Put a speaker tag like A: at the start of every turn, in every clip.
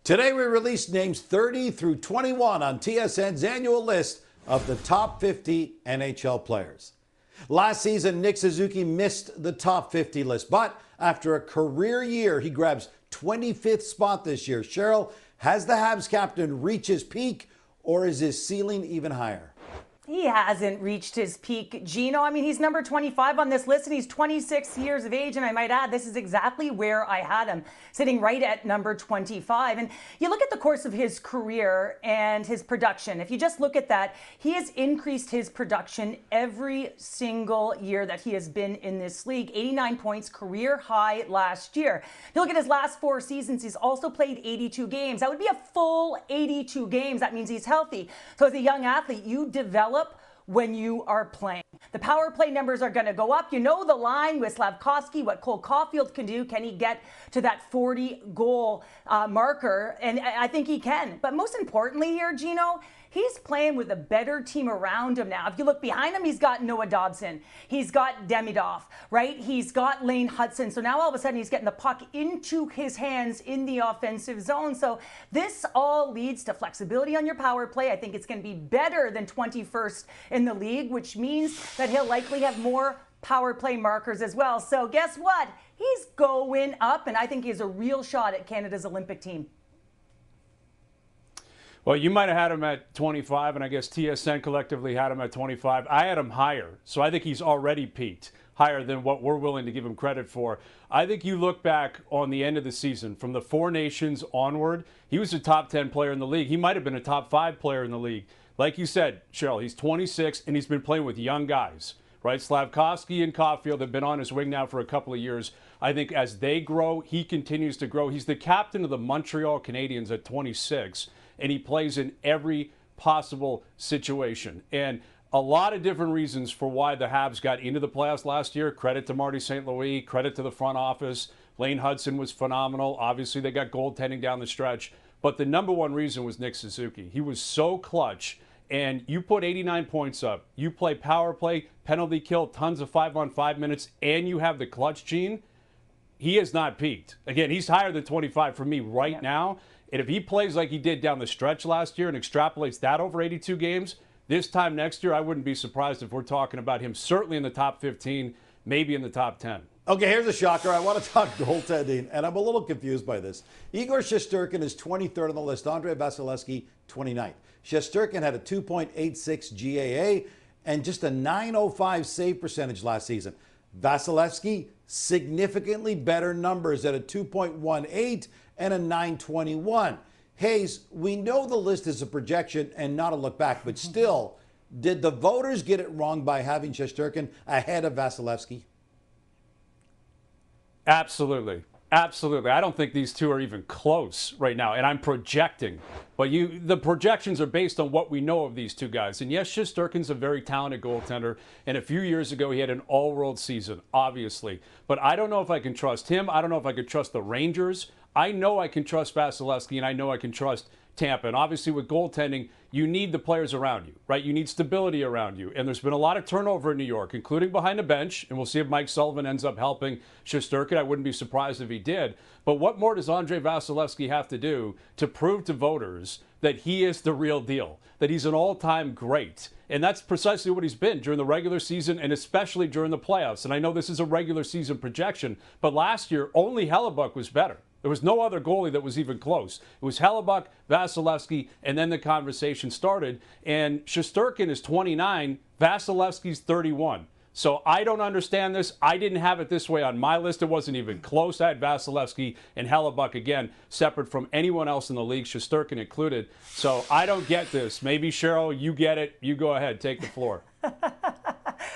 A: Today we released names 30 through 21 on TSN's annual list of the top 50 NHL players. Last season, Nick Suzuki missed the top 50 list, but after a career year, he grabs 25th spot this year. Cheryl, has the Habs captain reached his peak, or is his ceiling even higher?
B: He hasn't reached his peak, Gino. I mean, he's number 25 on this list, and he's 26 years of age. And I might add, this is exactly where I had him, sitting right at number 25. And you look at the course of his career and his production. If you just look at that, he has increased his production every single year that he has been in this league. 89 points, career high last year. If you look at his last 4 seasons, he's also played 82 games. That would be a full 82 games. That means he's healthy. So as a young athlete, you develop when you are playing. The power play numbers are going to go up. You know the line with Slafkovsky, what Cole Caulfield can do. Can he get to that 40-goal marker? And I think he can. But most importantly here, Gino, he's playing with a better team around him now. If you look behind him, he's got Noah Dobson. He's got Demidov, right? He's got Lane Hudson. So now all of a sudden he's getting the puck into his hands in the offensive zone. So this all leads to flexibility on your power play. I think it's going to be better than 21st in the league, which means that he'll likely have more power play markers as well. So guess what? He's going up, and I think he has a real shot at Canada's Olympic team.
C: Well, you might have had him at 25, and I guess TSN collectively had him at 25. I had him higher, so I think he's already peaked, higher than what we're willing to give him credit for. I think you look back on the end of the season, from the 4 nations onward, he was a top 10 player in the league. He might have been a top 5 player in the league. Like you said, Cheryl, he's 26, and he's been playing with young guys, right? Slafkovsky and Caulfield have been on his wing now for a couple of years. I think as they grow, he continues to grow. He's the captain of the Montreal Canadiens at 26. And he plays in every possible situation. And a lot of different reasons for why the Habs got into the playoffs last year. Credit to Marty St. Louis, credit to the front office. Lane Hudson was phenomenal. Obviously, they got goaltending down the stretch. But the number one reason was Nick Suzuki. He was so clutch. And you put 89 points up. You play power play, penalty kill, tons of 5-on-5 minutes, and you have the clutch gene. He has not peaked. Again, he's higher than 25 for me right now. And if he plays like he did down the stretch last year and extrapolates that over 82 games, this time next year, I wouldn't be surprised if we're talking about him certainly in the top 15, maybe in the top 10.
A: Okay, here's a shocker. I want to talk goaltending, and I'm a little confused by this. Igor Shesterkin is 23rd on the list. Andrei Vasilevsky, 29th. Shesterkin had a 2.86 GAA and just a .905 save percentage last season. Vasilevsky, significantly better numbers at a 2.18 and a .921. Hayes, we know the list is a projection and not a look back, but still, did the voters get it wrong by having Shesterkin ahead of Vasilevsky?
C: Absolutely. Absolutely. I don't think these two are even close right now, and I'm projecting. But the projections are based on what we know of these two guys. And yes, Shesterkin's a very talented goaltender, and a few years ago he had an all-world season, obviously. But I don't know if I can trust him. I don't know if I can trust the Rangers. I know I can trust Vasilevsky, and I know I can trust Tampa. And obviously with goaltending, you need the players around you, right? You need stability around you. And there's been a lot of turnover in New York, including behind the bench. And we'll see if Mike Sullivan ends up helping Shesterkin. I wouldn't be surprised if he did. But what more does Andrei Vasilevsky have to do to prove to voters that he is the real deal, that he's an all-time great? And that's precisely what he's been during the regular season and especially during the playoffs. And I know this is a regular season projection, but last year only Hellebuck was better. There was no other goalie that was even close. It was Hellebuck, Vasilevsky, and then the conversation started. And Shesterkin is 29, Vasilevsky's 31. So I don't understand this. I didn't have it this way on my list. It wasn't even close. I had Vasilevsky and Hellebuck, again, separate from anyone else in the league, Shesterkin included. So I don't get this. Maybe, Cheryl, you get it. You go ahead. Take the floor.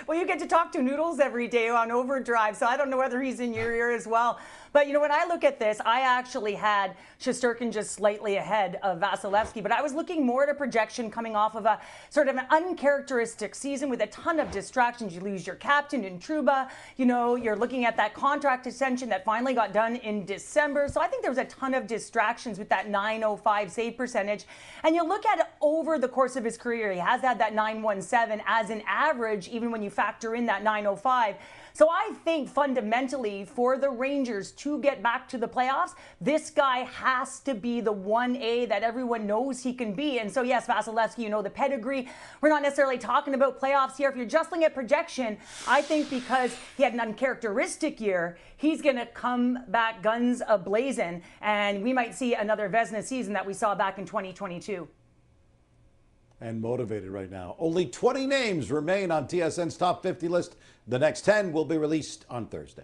B: Well, you get to talk to Noodles every day on Overdrive, so I don't know whether he's in your ear as well. But, you know, when I look at this, I actually had Shesterkin just slightly ahead of Vasilevsky, but I was looking more at a projection coming off of a sort of an uncharacteristic season with a ton of distractions. You lose your captain in Trouba. You know, you're looking at that contract extension that finally got done in December. So I think there was a ton of distractions with that .905 save percentage. And you look at it over the course of his career, he has had that .917 as an average, even when you factor in that .905. So I think fundamentally for the Rangers to get back to the playoffs, this guy has to be the 1A that everyone knows he can be. And so yes, Vasilevsky, you know the pedigree. We're not necessarily talking about playoffs here. If you're just looking at projection, I think because he had an uncharacteristic year, he's going to come back guns a-blazing, and we might see another Vezina season that we saw back in 2022.
A: And motivated right now. Only 20 names remain on TSN's top 50 list. The next 10 will be released on Thursday.